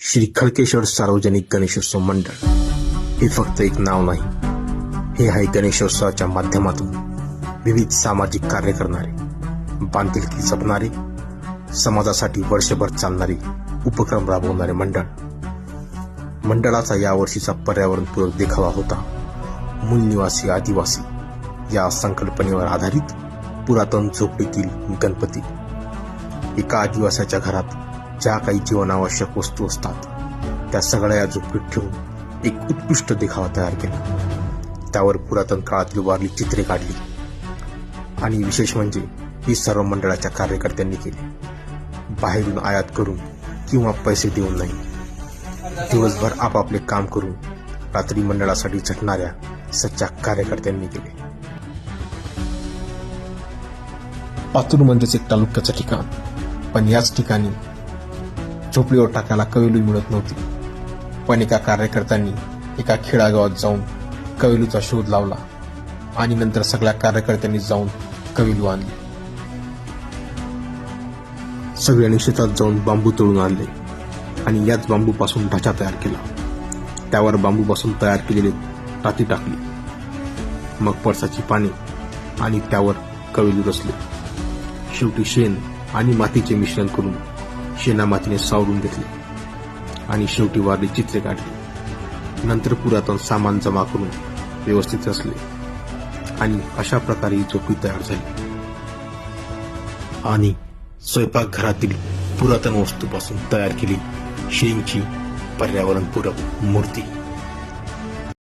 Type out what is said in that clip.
श्री खडकेश्वर सार्वजनिक गणेशोत्सव मंडळ हे फक्त एक नाव नाही, हे आहे गणेशोत्सवाच्या माध्यमातून विविध सामाजिक कार्य करणारे, बांधिलकी जपणारे, समाजासाठी वर्षभर चालणारे उपक्रम राबवणारे मंडळ. मंडळाचा यावर्षीचा पर्यावरणपूरक देखावा होता मूल निवासी आदिवासी या संकल्पनेवर आधारित पुरातन झोपडीतील गणपती. एका आदिवासाच्या घरात ज्या काही जीवनावश्यक वस्तू असतात त्या सगळ्या या झोपडीत ठेवून एक उत्कृष्ट देखावा तयार केला. त्यावर पुरातन काळातील वारली चित्रे काढली आणि विशेष म्हणजे ही सर्व मंडळाच्या कार्यकर्त्यांनी केली. बाहेरून आयात करून किंवा पैसे देऊन नाही, दिवसभर आपापले काम करून रात्री मंडळासाठी झटणाऱ्या सच्च्या कार्यकर्त्यांनी केले. पातूर म्हणजेच एक तालुक्याचं ठिकाण, पण याच ठिकाणी झोपडीवर टाकायला कवेलू मिळत नव्हती. पण एका कार्यकर्त्यांनी एका खेडागावात जाऊन कवेलूचा शोध लावला आणि नंतर सगळ्या कार्यकर्त्यांनी जाऊन कवेलू आणली. सगळ्यांनी शेतात जाऊन बांबू तोडून आणले आणि याच बांबूपासून ढाचा तयार केला. त्यावर बांबूपासून तयार केलेली टाती टाकली, मग पळसाची पाने आणि त्यावर कवेलू रचले. शेवटी शेण आणि मातीचे मिश्रण करून शेणा मातीने सावरून घेतले आणि शेवटी वारली चित्रे काढली. नंतर पुरातन सामान जमा करून व्यवस्थित रचले आणि अशा प्रकारे ही झोपडी तयार झाली. आणि स्वयंपाकघरातील पुरातन वस्तूपासून तयार केली श्रींची पर्यावरणपूरक मूर्ती.